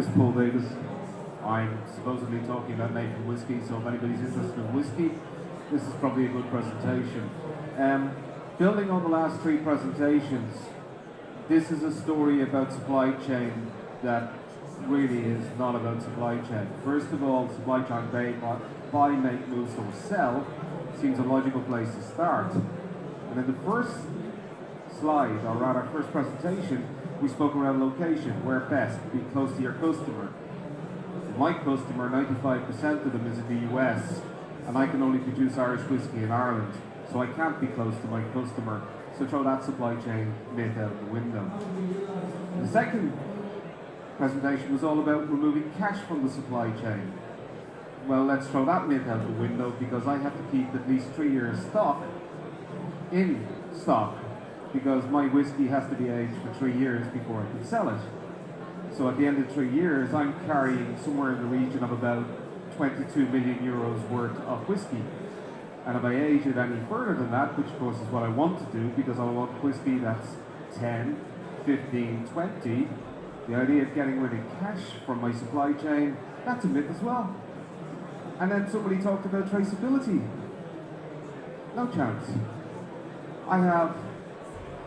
is Paul Davis. I'm supposedly talking about making whiskey, so if anybody's interested in whiskey, this is probably a good presentation. Building on the last three presentations, this is a story about supply chain that really is not about supply chain. First of all, supply chain buy, make, move, or sell seems a logical place to start. And in the first slide, or rather first presentation, we spoke around location, where best, be close to your customer. My customer, 95% of them is in the US, and I can only produce Irish whiskey in Ireland, so I can't be close to my customer, so throw that supply chain myth out the window. The second presentation was all about removing cash from the supply chain. Well, let's throw that myth out the window, because I have to keep at least 3 years stock in stock, because my whiskey has to be aged for 3 years before I can sell it. So at the end of 3 years, I'm carrying somewhere in the region of about 22 million euros worth of whiskey. And if I age it any further than that, which of course is what I want to do, because I want whiskey that's 10, 15, 20, the idea of getting rid of cash from my supply chain, that's a myth as well. And then somebody talked about traceability. No chance. I have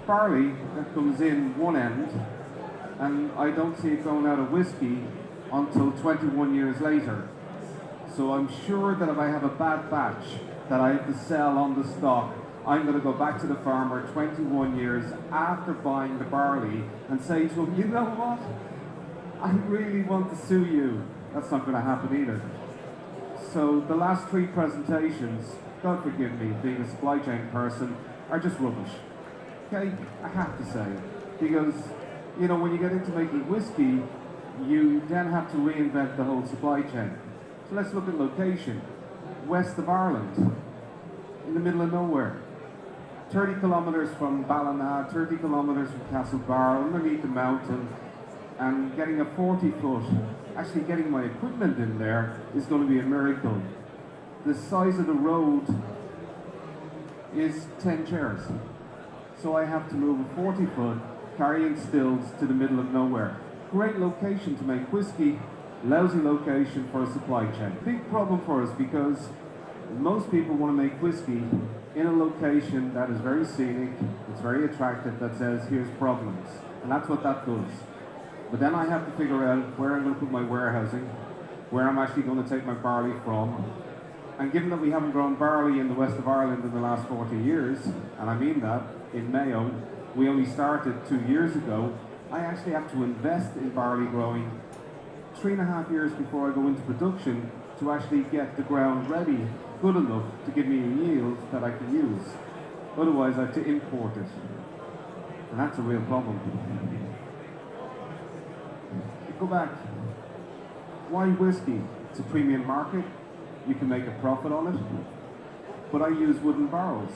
barley that comes in one end, and I don't see it going out of whiskey until 21 years later. So I'm sure that if I have a bad batch that I have to sell on the stock, I'm going to go back to the farmer 21 years after buying the barley and say to him, you know what? I really want to sue you. That's not going to happen either. So the last three presentations, God forgive me, being a supply chain person, are just rubbish. Okay, I have to say, because you know, when you get into making whiskey, you then have to reinvent the whole supply chain. So let's look at location. West of Ireland, in the middle of nowhere. 30 kilometres from Ballina, 30 kilometres from Castlebar, underneath the mountain, and getting a 40-foot, actually getting my equipment in there is going to be a miracle. The size of the road is 10 chairs. So I have to move a 40-foot carrying stills to the middle of nowhere. Great location to make whiskey, lousy location for a supply chain. Big problem for us, because most people want to make whiskey in a location that is very scenic, it's very attractive, that says here's Provenance, and that's what that does. But then I have to figure out where I'm going to put my warehousing, where I'm actually going to take my barley from. And given that we haven't grown barley in the west of Ireland in the last 40 years, and I mean that, in Mayo, we only started 2 years ago, I actually have to invest in barley growing 3.5 years before I go into production to actually get the ground ready, good enough to give me a yield that I can use. Otherwise, I have to import it. And that's a real problem. Go back. Why whiskey? It's a premium market. You can make a profit on it. But I use wooden barrels.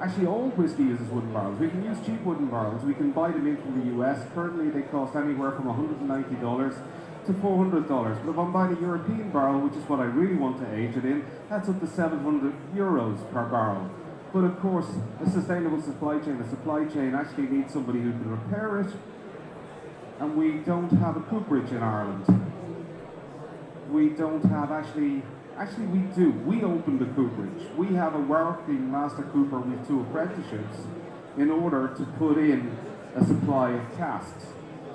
Actually, all whiskey uses wooden barrels. We can use cheap wooden barrels. We can buy them in from the US. Currently, they cost anywhere from $190 to $400. But if I'm buying a European barrel, which is what I really want to age it in, that's up to 700 euros per barrel. But of course, a sustainable supply chain actually needs somebody who can repair it. And we don't have a cooperage in Ireland. We don't have actually we do. We opened a cooperage. We have a working master cooper with 2 apprenticeships in order to put in a supply of casks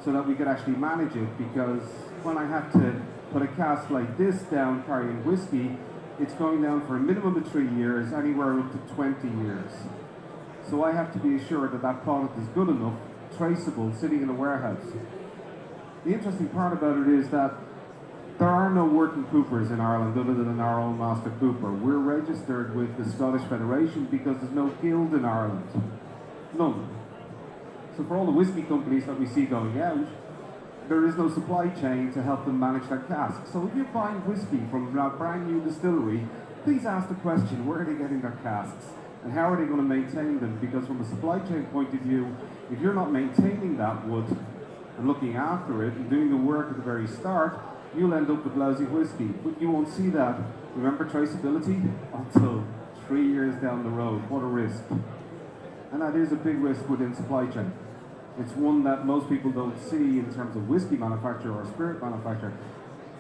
so that we could actually manage it, because when I have to put a cask like this down carrying whiskey, it's going down for a minimum of 3 years, anywhere up to 20 years. So I have to be assured that that product is good enough, traceable, sitting in a warehouse. The interesting part about it is that there are no working coopers in Ireland other than our own master cooper. We're registered with the Scottish Federation because there's no guild in Ireland. None. So for all the whiskey companies that we see going out, there is no supply chain to help them manage their casks. So if you're buying whiskey from a brand new distillery, please ask the question, where are they getting their casks? And how are they going to maintain them? Because from a supply chain point of view, if you're not maintaining that wood and looking after it and doing the work at the very start, you'll end up with lousy whiskey. But you won't see that, remember, traceability, until 3 years down the road. What a risk. And that is a big risk within supply chain. It's one that most people don't see in terms of whiskey manufacture or spirit manufacture.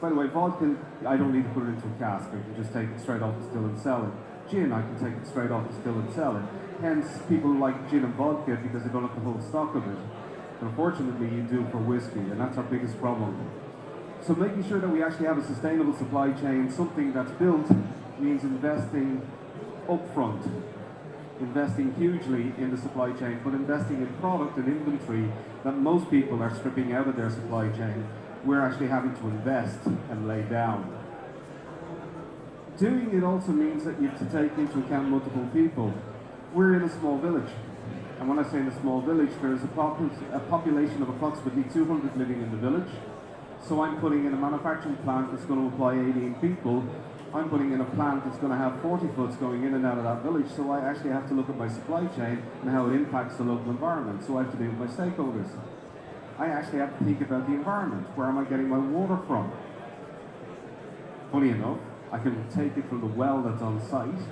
By the way, vodka, I don't need to put it into a cask. I can just take it straight off the still and sell it. Gin, I can take it straight off the still and sell it. Hence, people like gin and vodka because they don't have to hold stock of it. But unfortunately, you do for whiskey, and that's our biggest problem. So making sure that we actually have a sustainable supply chain, something that's built, means investing upfront, investing hugely in the supply chain, but investing in product and inventory that most people are stripping out of their supply chain. We're actually having to invest and lay down. Doing it also means that you have to take into account multiple people. We're in a small village. And when I say in a small village, there's a population of approximately 200 living in the village. So I'm putting in a manufacturing plant that's going to employ 18 people. I'm putting in a plant that's going to have 40 foots going in and out of that village. So I actually have to look at my supply chain and how it impacts the local environment. So I have to deal with my stakeholders. I actually have to think about the environment. Where am I getting my water from? Funny enough, I can take it from the well that's on site,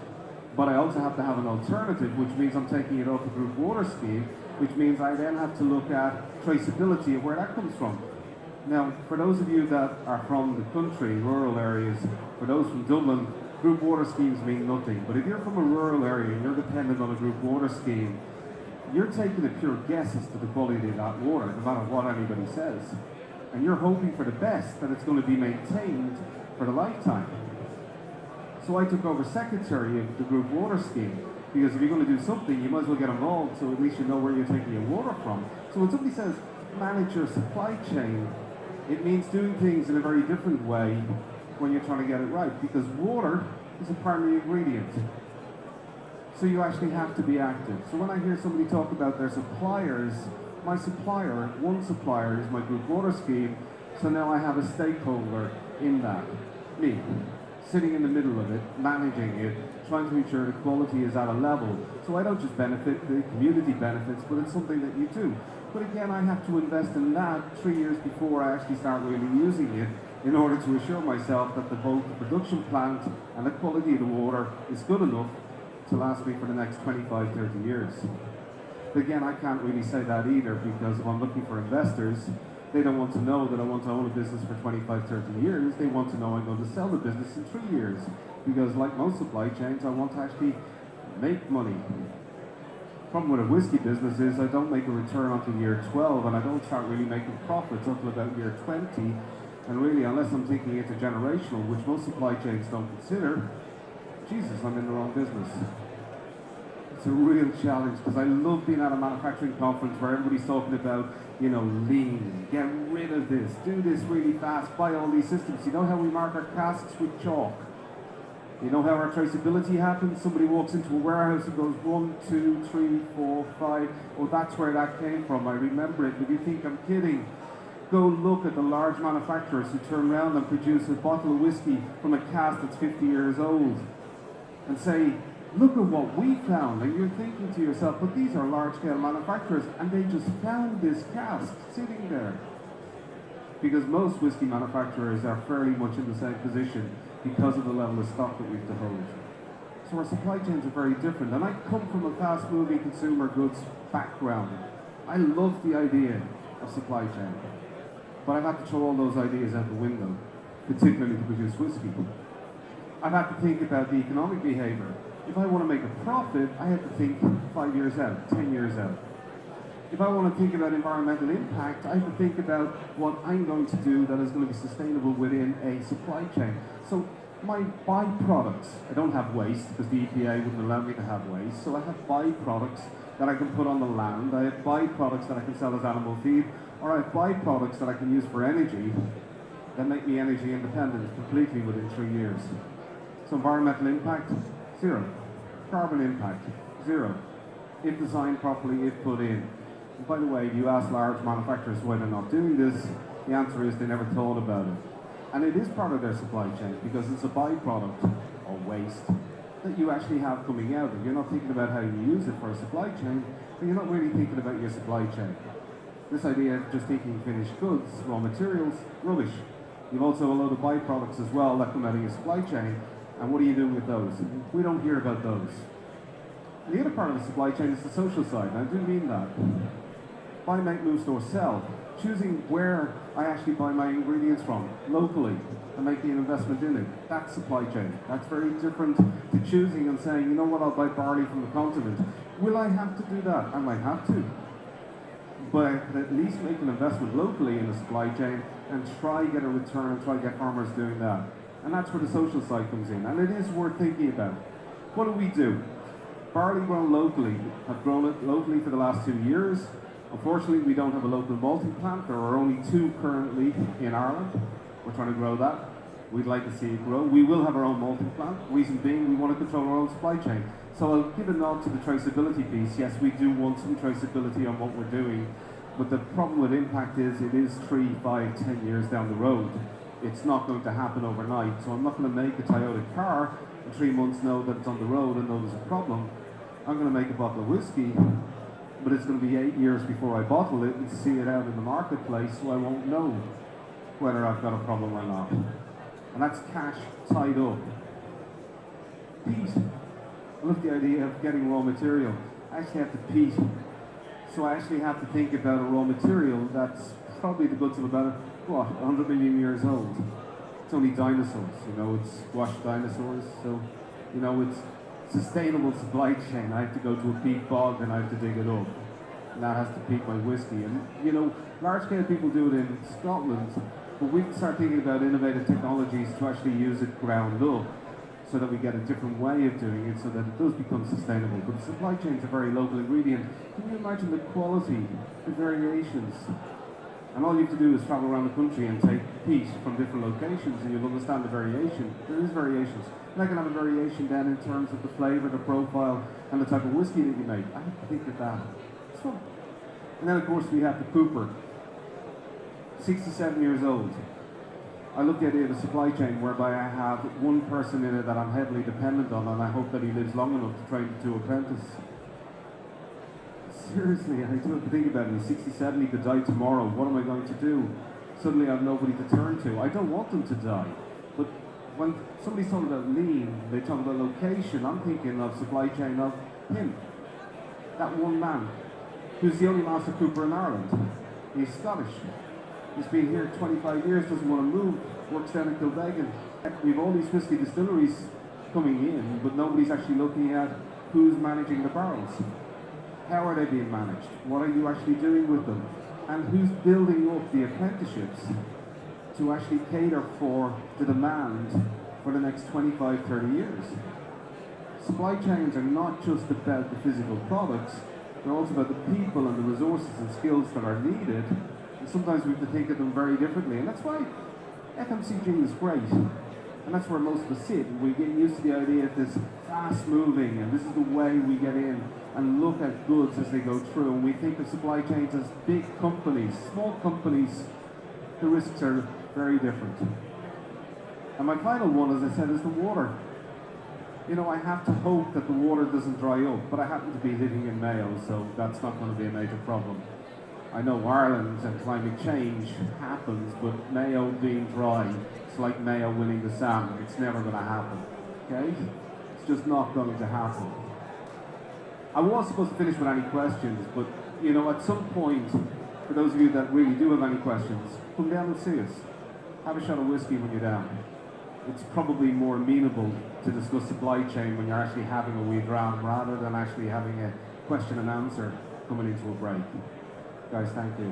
but I also have to have an alternative, which means I'm taking it off the group water scheme, which means I then have to look at traceability of where that comes from. Now, for those of you that are from the country, rural areas, for those from Dublin, group water schemes mean nothing. But if you're from a rural area and you're dependent on a group water scheme, you're taking a pure guess as to the quality of that water, no matter what anybody says. And you're hoping for the best, that it's going to be maintained for the lifetime. So I took over secretary of the group water scheme, because if you're going to do something, you might as well get involved, so at least you know where you're taking your water from. So when somebody says, manage your supply chain, it means doing things in a very different way when you're trying to get it right, because water is a primary ingredient. So you actually have to be active. So when I hear somebody talk about their suppliers, my supplier, one supplier is my group water scheme, so now I have a stakeholder in that, me, sitting in the middle of it, managing it, trying to ensure the quality is at a level. So I don't just benefit, the community benefits, but it's something that you do. But again, I have to invest in that 3 years before I actually start really using it in order to assure myself that both the production plant and the quality of the water is good enough to last me for the next 25, 30 years. But again, I can't really say that either, because if I'm looking for investors, they don't want to know that I want to own a business for 25, 30 years. They want to know I'm going to sell the business in 3 years. Because like most supply chains, I want to actually make money. The problem with a whiskey business is I don't make a return until year 12, and I don't start really making profits until about year 20. And really, unless I'm thinking it's generational, which most supply chains don't consider, Jesus, I'm in the wrong business. It's a real challenge, because I love being at a manufacturing conference where everybody's talking about, you know, lean, get rid of this, do this really fast, buy all these systems. You know how we mark our casks with chalk? You know how our traceability happens? Somebody walks into a warehouse and goes 1, 2, 3, 4, 5. Oh, that's where that came from. I remember it. But you think I'm kidding? Go look at the large manufacturers who turn around and produce a bottle of whiskey from a cask that's 50 years old and say, look at what we found. And you're thinking to yourself, but these are large-scale manufacturers, and they just found this cask sitting there. Because most whiskey manufacturers are fairly much in the same position because of the level of stock that we have to hold. So our supply chains are very different. And I come from a fast-moving consumer goods background. I love the idea of supply chain. But I've had to throw all those ideas out the window, particularly to produce whiskey. I've had to think about the economic behavior. If I want to make a profit, I have to think 5 years out, 10 years out. If I want to think about environmental impact, I have to think about what I'm going to do that is going to be sustainable within a supply chain. So my byproducts, I don't have waste because the EPA wouldn't allow me to have waste, so I have byproducts that I can put on the land, I have byproducts that I can sell as animal feed, or I have byproducts that I can use for energy that make me energy independent completely within 3 years. So environmental impact, 0. Carbon impact, 0. If designed properly, if put in. And by the way, if you ask large manufacturers why they're not doing this, the answer is they never thought about it. And it is part of their supply chain because it's a byproduct or waste that you actually have coming out. And you're not thinking about how you use it for a supply chain, and you're not really thinking about your supply chain. This idea of just thinking finished goods, raw materials, rubbish. You've also a load of byproducts as well that come out of your supply chain. And what are you doing with those? We don't hear about those. And the other part of the supply chain is the social side, and I do mean that. buy, make, move, store, sell. Choosing where I actually buy my ingredients from, locally, and making an investment in it. That's supply chain. That's very different to choosing and saying, you know what, I'll buy barley from the continent. Will I have to do that? I might have to. But I could at least make an investment locally in the supply chain and try get a return and try get farmers doing that. And that's where the social side comes in. And it is worth thinking about. What do? Barley grown locally. I've grown it locally for the last 2 years. Unfortunately, we don't have a local malting plant. There are only 2 currently in Ireland. We're trying to grow that. We'd like to see it grow. We will have our own malting plant. Reason being, we want to control our own supply chain. So I'll give a nod to the traceability piece. Yes, we do want some traceability on what we're doing. But the problem with impact is it is 3, 5, 10 years down the road. It's not going to happen overnight. So I'm not going to make a Toyota car in 3 months know that it's on the road and know there's a problem. I'm going to make a bottle of whiskey, but it's going to be 8 years before I bottle it and see it out in the marketplace, so I won't know whether I've got a problem or not. And that's cash tied up. Peat. I love the idea of getting raw material. I actually have to peat. So I actually have to think about a raw material that's probably the guts of about, 100 million years old. It's only dinosaurs, it's squashed dinosaurs, so, it's sustainable supply chain. I have to go to a peat bog and I have to dig it up. And that has to peat my whiskey. And, large scale people do it in Scotland, but we can start thinking about innovative technologies to actually use it ground up so that we get a different way of doing it so that it does become sustainable. But the supply chain is a very local ingredient. Can you imagine the quality, the variations? And all you have to do is travel around the country and take peat from different locations and you'll understand the variation. There is variations. And I can have a variation then in terms of the flavour, the profile, and the type of whiskey that you make. I have to think of that. It's fun. And then of course we have the Cooper. 67 years old. I look at it as a supply chain whereby I have one person in it that I'm heavily dependent on and I hope that he lives long enough to train the 2 apprentices. Seriously, I do have to think about it. He's 67, he could die tomorrow. What am I going to do? Suddenly I have nobody to turn to. I don't want them to die. But when somebody's talking about lean, they talk about location, I'm thinking of supply chain of him. That one man, who's the only Master Cooper in Ireland. He's Scottish. He's been here 25 years, doesn't want to move, works down in Kilbeggan. We've all these whiskey distilleries coming in, but nobody's actually looking at who's managing the barrels. How are they being managed? What are you actually doing with them? And who's building up the apprenticeships to actually cater for the demand for the next 25, 30 years? Supply chains are not just about the physical products, they're also about the people and the resources and skills that are needed. And sometimes we have to think of them very differently. And that's why FMCG is great. And that's where most of us sit. We get used to the idea of this fast moving, and this is the way we get in and look at goods as they go through. And we think of supply chains as big companies. Small companies, the risks are very different. And my final one, as I said, is the water. I have to hope that the water doesn't dry up, but I happen to be living in Mayo, so that's not going to be a major problem. I know Ireland and climate change happens, but Mayo being dry, it's like Mayo winning the salmon. It's never going to happen, okay? It's just not going to happen. I was supposed to finish with any questions, but, at some point, for those of you that really do have any questions, come down and see us. Have a shot of whiskey when you're down. It's probably more amenable to discuss supply chain when you're actually having a wee dram rather than actually having a question and answer coming into a break. Guys, thank you.